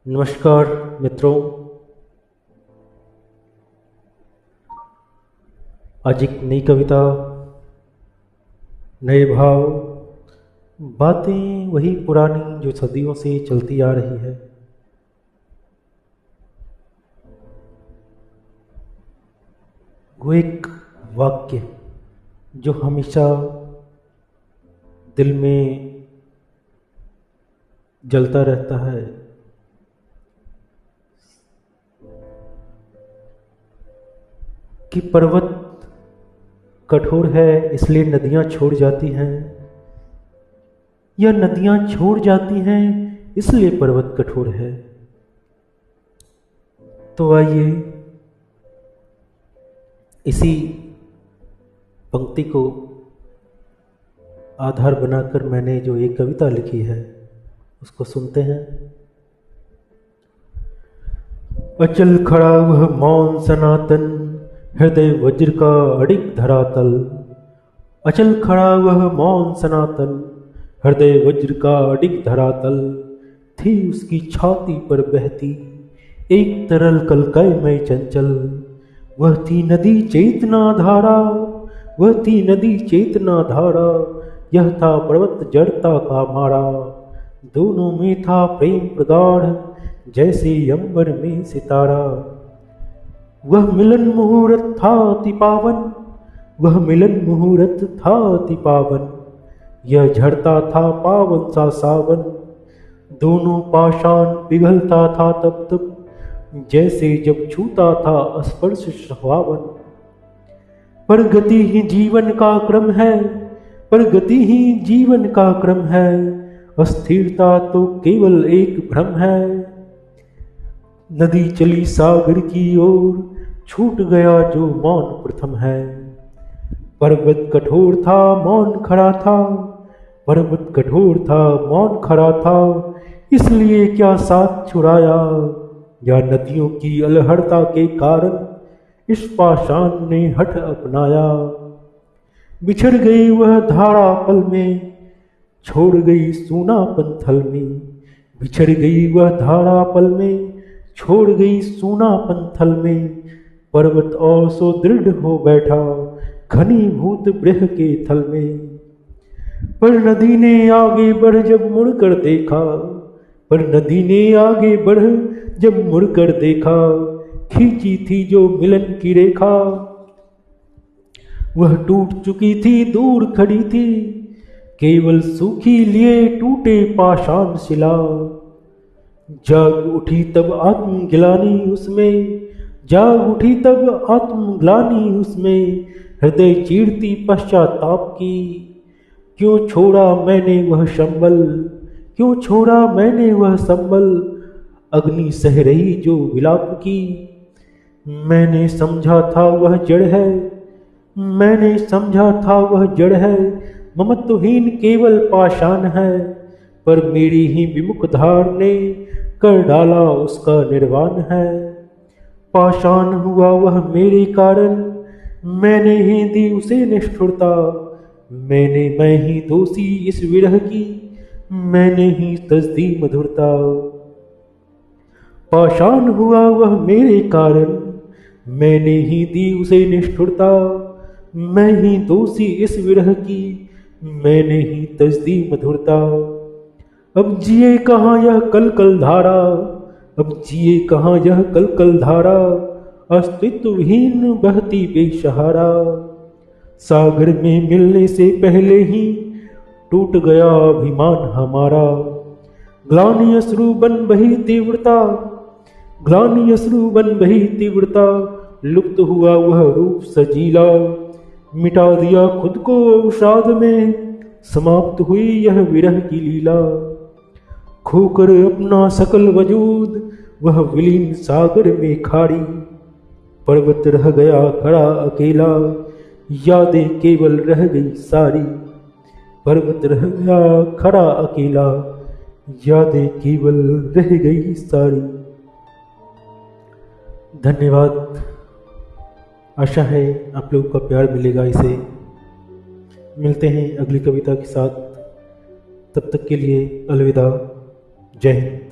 नमस्कार मित्रों। आज एक नई कविता, नए भाव, बातें वही पुरानी जो सदियों से चलती आ रही है। वो एक वाक्य जो हमेशा दिल में जलता रहता है कि पर्वत कठोर है इसलिए नदियाँ छोड़ जाती हैं, या नदियाँ छोड़ जाती हैं इसलिए पर्वत कठोर है। तो आइए इसी पंक्ति को आधार बनाकर मैंने जो एक कविता लिखी है उसको सुनते हैं। अचल खड़ा वह मौन सनातन, हृदय वज्र का अडिग धरातल। अचल खड़ा वह मौन सनातन, हृदय वज्र का अडिग धरातल। थी उसकी छाती पर बहती एक तरल कलकलमय चंचल। वह थी नदी चेतना धारा, वह थी नदी चेतना धारा। यह था पर्वत जड़ता का मारा, दोनों में था प्रेम प्रगाढ़ जैसे अंबर में सितारा। वह मिलन मुहूर्त था अति पावन, वह मिलन मुहूर्त था अति पावन। यह झड़ता था पावन सा सावन, दोनों पाषाण पिघलता था तब तब जैसे जब छूता था स्पर्श सुहावन। पर गति ही जीवन का क्रम है, पर गति ही जीवन का क्रम है। अस्थिरता तो केवल एक भ्रम है। नदी चली सागर की ओर, छूट गया जो मौन प्रथम है। पर्वत कठोर था मौन खड़ा था, पर्वत कठोर था मौन खड़ा था। इसलिए क्या साथ छुड़ाया, या नदियों की अलहड़ता के कारण इस पाषाण ने हठ अपनाया। बिछड़ गई वह धारा पल में, छोड़ गई सूनापन थल में। बिछड़ गई वह धारा पल में, छोड़ गई सूनापन थल में। पर्वत और सो दृढ़ हो बैठा घनीभूत ब्रह के थल में। पर नदी ने आगे बढ़ जब मुड़कर देखा, पर नदी ने आगे बढ़ जब मुड़कर देखा। खींची थी जो मिलन की रेखा, वह टूट चुकी थी दूर खड़ी थी। केवल सूखी लिए टूटे पाषाण शिला। जाग उठी तब आत्मग्लानि उसमें, जाग उठी तब आत्मग्लानि उसमें। हृदय चीरती पश्चाताप की, क्यों छोड़ा मैंने वह संबल, क्यों छोड़ा मैंने वह संबल। अग्नि सह रही जो विलाप की, मैंने समझा था वह जड़ है, मैंने समझा था वह जड़ है। ममत्वहीन केवल पाषाण है, पर मेरी ही विमुख धार ने कर डाला उसका निर्वाण है। पाषाण हुआ वह मेरे कारण, मैंने ही दी उसे निष्ठुरता। मैं ही दोषी इस विरह की, मैंने ही तजदी मधुरता। पाषाण हुआ वह मेरे कारण, मैंने ही दी उसे निष्ठुरता। मैं ही दोषी इस विरह की, मैंने ही तजदी मधुरता। अब जिए कहाँ यह कलकल धारा, अब जिए कहाँ यह कलकल धारा। अस्तित्वहीन बहती बेसहारा, सागर में मिलने से पहले ही टूट गया अभिमान हमारा। ग्लानि अश्रु बन बही तीव्रता, ग्लानि अश्रु बन बही तीव्रता। लुप्त हुआ वह रूप सजीला, मिटा दिया खुद को अवसाद में। समाप्त हुई यह विरह की लीला, खोकर अपना सकल वजूद वह विलीन सागर में खाड़ी। पर्वत रह गया खड़ा अकेला, यादें केवल रह गई सारी। पर्वत रह गया खड़ा अकेला, यादें केवल रह गई सारी। धन्यवाद। आशा है आप लोगों का प्यार मिलेगा इसे। मिलते हैं अगली कविता के साथ, तब तक के लिए अलविदा। जय हिंद।